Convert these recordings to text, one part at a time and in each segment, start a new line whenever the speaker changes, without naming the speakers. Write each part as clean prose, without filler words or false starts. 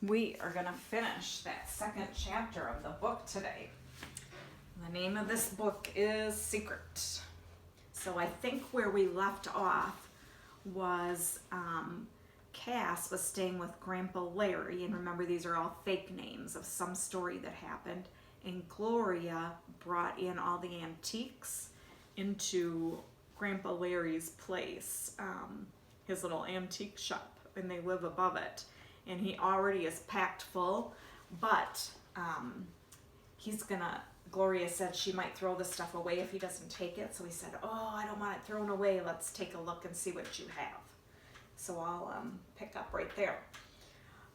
We are going to finish that second chapter of the book today. The name of this book is Secret. So I think where we left off was Cass was staying with Grandpa Larry, and remember these are all fake names of some story that happened, and Gloria brought in all the antiques into Grandpa Larry's place, his little antique shop, and they live above it. And he already is packed full, but Gloria said she might throw the stuff away if he doesn't take it. So he said, oh, I don't want it thrown away. Let's take a look and see what you have. So I'll pick up right there.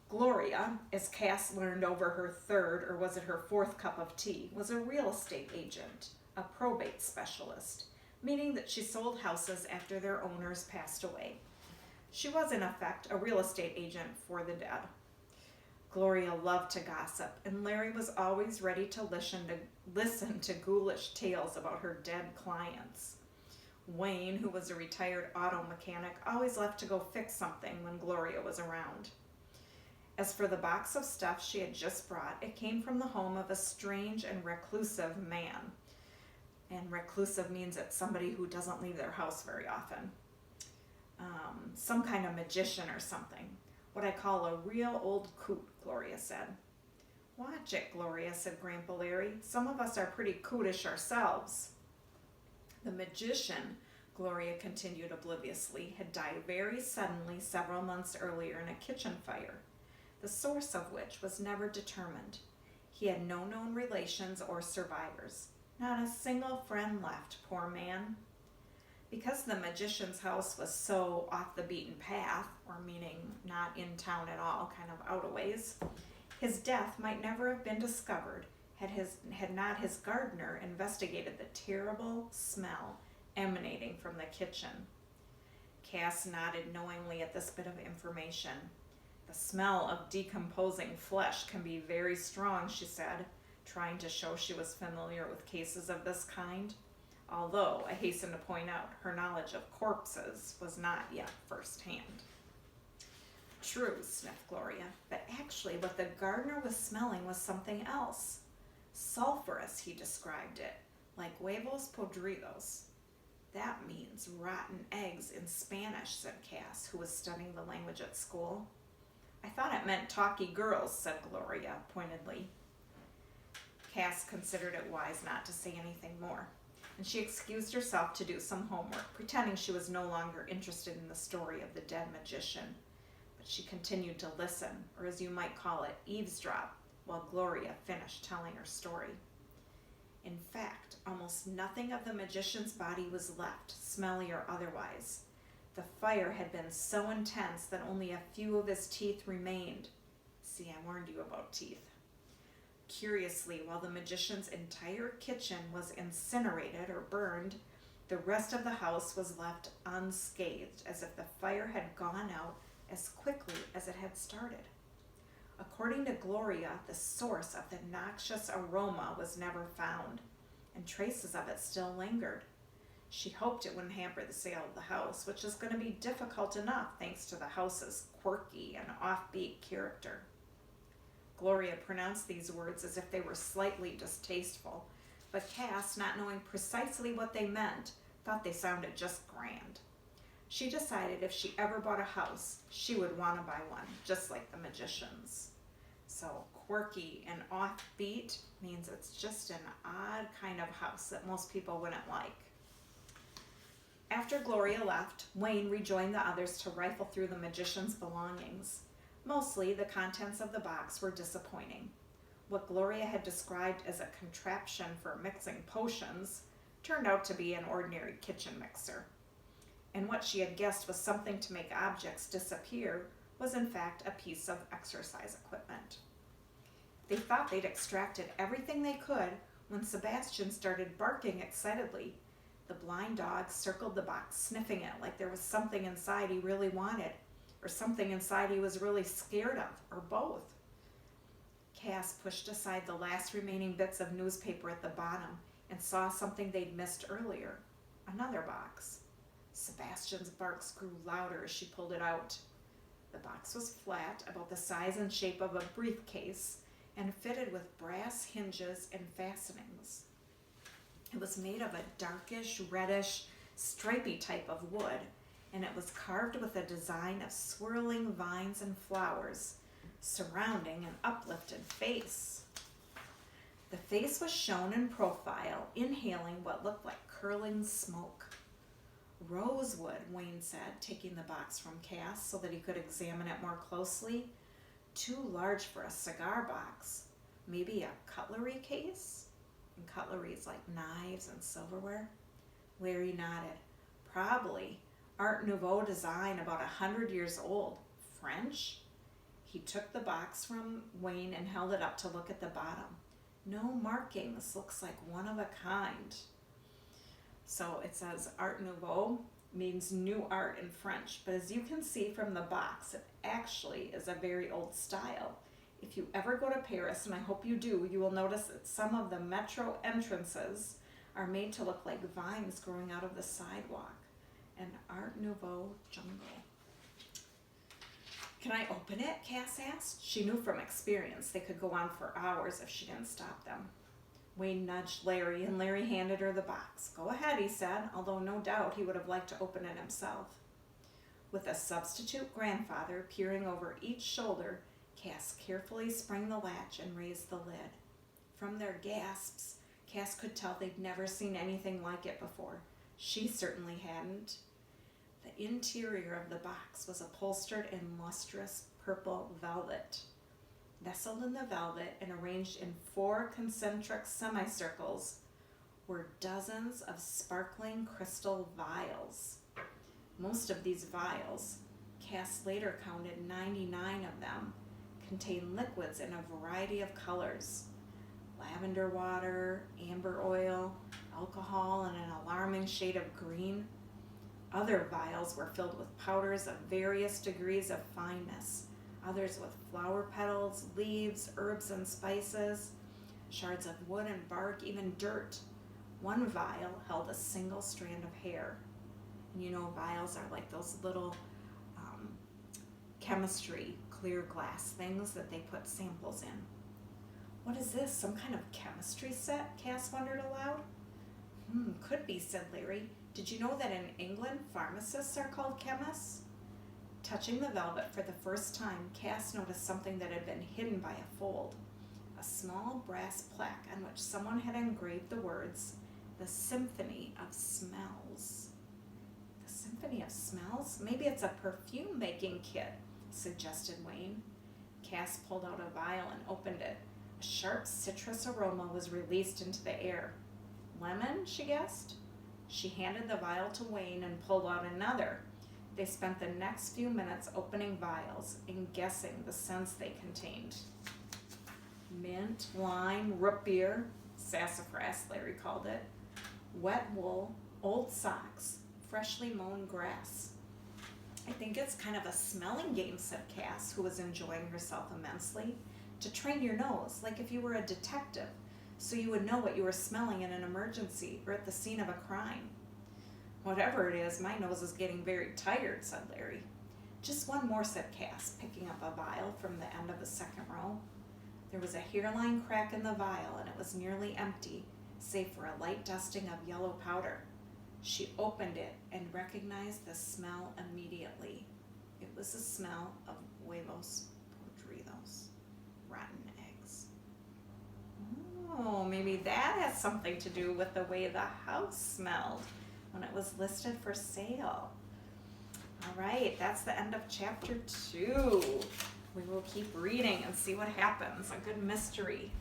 Gloria, as Cass learned over her third, or was it her fourth cup of tea, was a real estate agent, a probate specialist, meaning that she sold houses after their owners passed away. She was, in effect, a real estate agent for the dead. Gloria loved to gossip, and Larry was always ready to listen to ghoulish tales about her dead clients. Wayne, who was a retired auto mechanic, always left to go fix something when Gloria was around. As for the box of stuff she had just brought, it came from the home of a strange and reclusive man. And reclusive means it's somebody who doesn't leave their house very often. Some kind of magician or something. What I call a real old coot, Gloria said. Watch it, Gloria, said Grandpa Larry. Some of us are pretty cootish ourselves. The magician, Gloria continued obliviously, had died very suddenly several months earlier in a kitchen fire, the source of which was never determined. He had no known relations or survivors. Not a single friend left, poor man. Because the magician's house was so off the beaten path, or meaning not in town at all, kind of out a ways, his death might never have been discovered had not his gardener investigated the terrible smell emanating from the kitchen. Cass nodded knowingly at this bit of information. The smell of decomposing flesh can be very strong, she said, trying to show she was familiar with cases of this kind. Although, I hasten to point out, her knowledge of corpses was not yet firsthand. True, sniffed Gloria, but actually what the gardener was smelling was something else. Sulphurous, he described it, like huevos podridos. That means rotten eggs in Spanish, said Cass, who was studying the language at school. I thought it meant talky girls, said Gloria, pointedly. Cass considered it wise not to say anything more, and she excused herself to do some homework, pretending she was no longer interested in the story of the dead magician. But she continued to listen, or as you might call it, eavesdrop, while Gloria finished telling her story. In fact, almost nothing of the magician's body was left, smelly or otherwise. The fire had been so intense that only a few of his teeth remained. See, I warned you about teeth. Curiously, while the magician's entire kitchen was incinerated or burned, the rest of the house was left unscathed, as if the fire had gone out as quickly as it had started. According to Gloria, the source of the noxious aroma was never found, and traces of it still lingered. She hoped it wouldn't hamper the sale of the house, which is going to be difficult enough thanks to the house's quirky and offbeat character. Gloria pronounced these words as if they were slightly distasteful, but Cass, not knowing precisely what they meant, thought they sounded just grand. She decided if she ever bought a house, she would want to buy one, just like the magician's. So quirky and offbeat means it's just an odd kind of house that most people wouldn't like. After Gloria left, Wayne rejoined the others to rifle through the magician's belongings. Mostly, the contents of the box were disappointing. What Gloria had described as a contraption for mixing potions turned out to be an ordinary kitchen mixer. And what she had guessed was something to make objects disappear was in fact a piece of exercise equipment. They thought they'd extracted everything they could when Sebastian started barking excitedly. The blind dog circled the box, sniffing it like there was something inside he really wanted, or something inside he was really scared of, or both. Cass pushed aside the last remaining bits of newspaper at the bottom and saw something they'd missed earlier, another box. Sebastian's barks grew louder as she pulled it out. The box was flat, about the size and shape of a briefcase, and fitted with brass hinges and fastenings. It was made of a darkish, reddish, stripy type of wood, and it was carved with a design of swirling vines and flowers surrounding an uplifted face. The face was shown in profile, inhaling what looked like curling smoke. Rosewood, Wayne said, taking the box from Cass so that he could examine it more closely. Too large for a cigar box. Maybe a cutlery case? And cutlery is like knives and silverware. Larry nodded. Probably. Art Nouveau design, about 100 years old. French? He took the box from Wayne and held it up to look at the bottom. No markings. Looks like one of a kind. So it says Art Nouveau means new art in French, but as you can see from the box, it actually is a very old style. If you ever go to Paris, and I hope you do, you will notice that some of the metro entrances are made to look like vines growing out of the sidewalk. An Art Nouveau jungle. Can I open it? Cass asked. She knew from experience they could go on for hours if she didn't stop them. Wayne nudged Larry, and Larry handed her the box. Go ahead, he said, although no doubt he would have liked to open it himself. With a substitute grandfather peering over each shoulder, Cass carefully sprang the latch and raised the lid. From their gasps, Cass could tell they'd never seen anything like it before. She certainly hadn't. The interior of the box was upholstered in lustrous purple velvet. Nestled in the velvet and arranged in 4 concentric semicircles were dozens of sparkling crystal vials. Most of these vials, Cass later counted 99 of them, contained liquids in a variety of colors. Lavender water, amber oil, alcohol, and an alarming shade of green. Other vials were filled with powders of various degrees of fineness, others with flower petals, leaves, herbs and spices, shards of wood and bark, even dirt. One vial held a single strand of hair. And you know, vials are like those little chemistry clear glass things that they put samples in. What is this, some kind of chemistry set? Cass wondered aloud. Could be, said Larry. Did you know that in England, pharmacists are called chemists? Touching the velvet for the first time, Cass noticed something that had been hidden by a fold. A small brass plaque on which someone had engraved the words, "The Symphony of Smells." The Symphony of Smells? Maybe it's a perfume-making kit, suggested Wayne. Cass pulled out a vial and opened it. A sharp citrus aroma was released into the air. Lemon, she guessed? She handed the vial to Wayne and pulled out another. They spent the next few minutes opening vials and guessing the scents they contained. Mint, lime, root beer, sassafras, Larry called it, wet wool, old socks, freshly mown grass. I think it's kind of a smelling game, said Cass, who was enjoying herself immensely, to train your nose, like if you were a detective, so you would know what you were smelling in an emergency or at the scene of a crime. Whatever it is, my nose is getting very tired, said Larry. Just one more, said Cass, picking up a vial from the end of the second row. There was a hairline crack in the vial, and it was nearly empty, save for a light dusting of yellow powder. She opened it and recognized the smell immediately. It was the smell of huevos podridos, rotten eggs. Oh, maybe that has something to do with the way the house smelled when it was listed for sale. All right, that's the end of chapter 2. We will keep reading and see what happens. A good mystery.